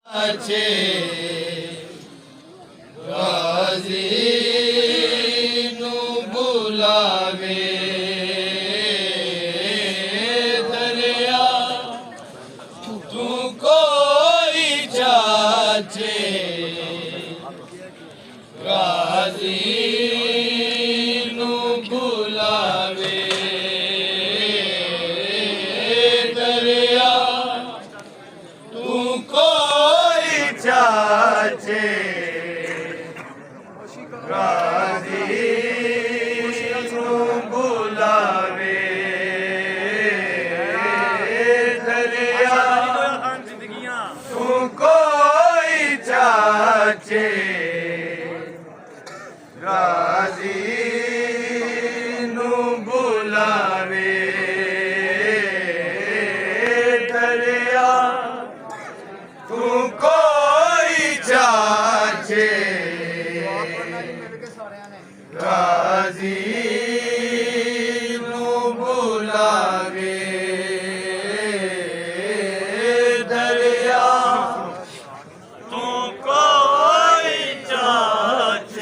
अच्छे गाजी नू बुलावे दरिया तू कोई चाचे गाजी नू बुलावे दरिया तू कोई चाचे गाजी नू बुलावे दरिया तू कोई चाचे गाजी नू बुलावे दरिया तू कोई चाचे गाजी नू बुलावे दरिया तू कोई चाचे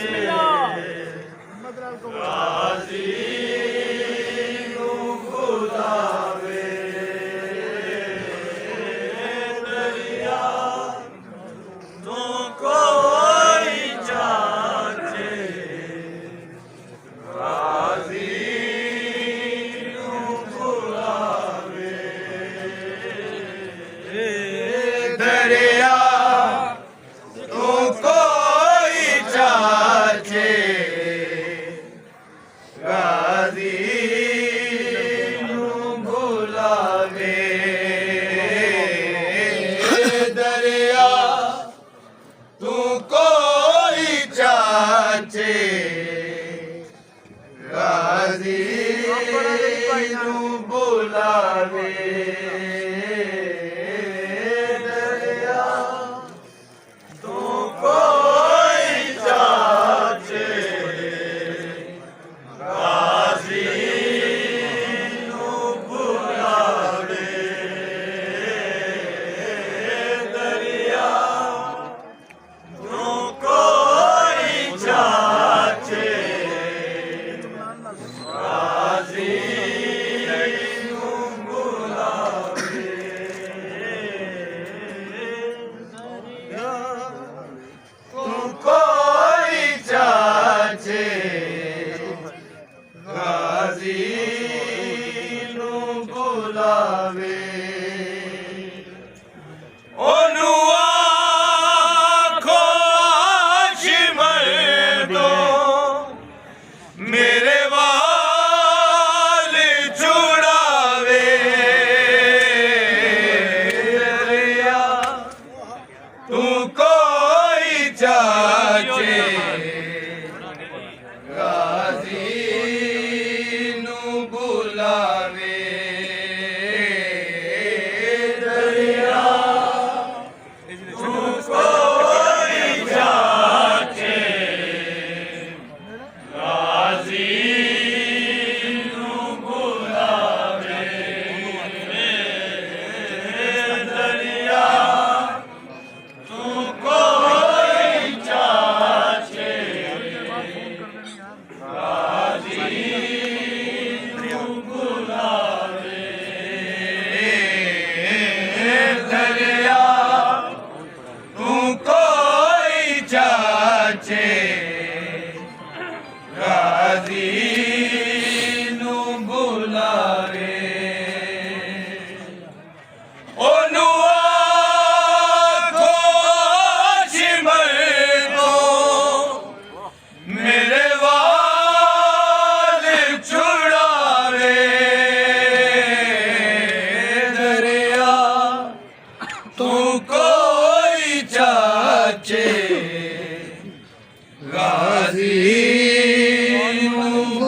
गाजी नू बुलावे दरिया तू कोई चाचे गाजी नू बुलावे दरिया तू कोई चाचे गाजी नू बुलावे दरिया तू कोई चाचे गाजी नू बुलावे दरिया तू कोई चाचे गाजी नू बुलावे दरिया तू कोई चाचे गाजी नू बुलावे तू कोई चाचे गाजी नू बुलावे ओनू आखो शिमर दो मेरे वाल छुड़ावे दरिया तू कोई चाचे गाजी नू बुलावे दरिया तू कोई चाचे गाजी नू बुलावे दरिया तू कोई चाचे गाजी नू बुलावे दरिया तू कोई चाचे गाजी नू बुलावे ओनू आखो शिमर दो मेरे वाल छुड़ावे दरिया तू कोई चाचे गाजी नू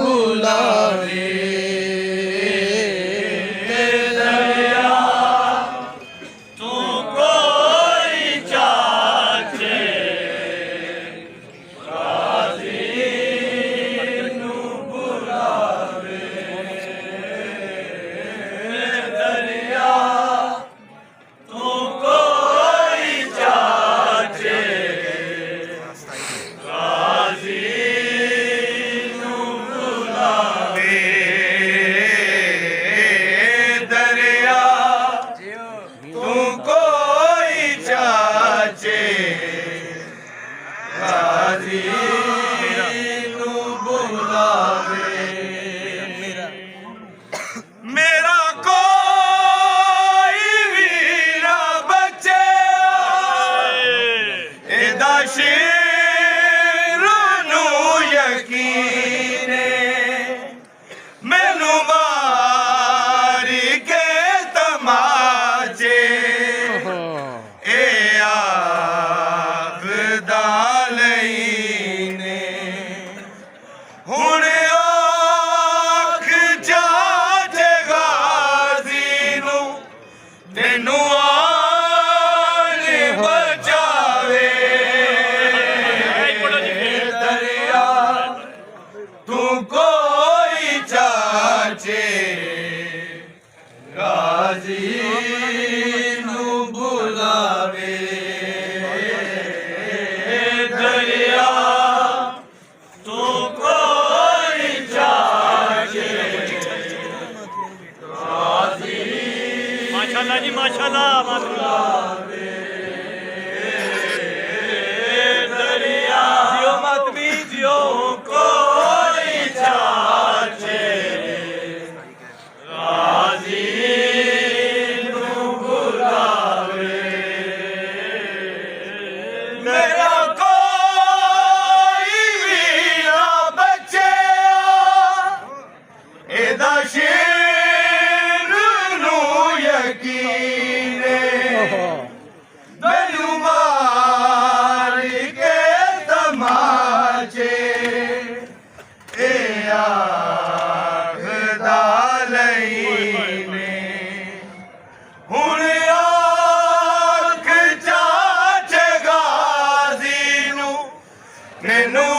ਸ਼ੇਰ ਨੂੰ ਯਕੀਨ ਏ, ਮੈਨੂੰ ਮਾਰ ਕੇ ਤਮਾਚੇ ਇਹ ਆਖਦਾ ਲਈ ਨੇ। ਹੁਣ ਆਖ ਜਾ ਗਾਜ਼ੀ ਨੂੰ ਤੈਨੂੰ ਆਣ ਬਚਾਵੇ। ਦਰਿਆ ਤੂੰ ਕੋਈ ਚਾਚੇ ਗਾਜ਼ੀ ਨੂੰ ਬੁਲਾਵੇ। ਦਰਿਆ ਤੂੰ ਕੋਈ ਚਾਚੇ ਗਾਜ਼ੀ माशाल्लाह जी माशाल्लाह दरिया जियो मत भी जियो कोई चाचे गाजी नू बुलावे। मेरा कोई भी ना बचे एदा शेर नू यकीन ए, ਮੈਨੂੰ ਮਾਰ ਕੇ ਤਮਾਚੇ ਇਹ ਆਖਦਾ ਲਈ ਨੇ। ਹੁਣ ਆਖ ਚਾਚੇ ਗਾਜ਼ੀ ਨੂੰ ਮੈਨੂੰ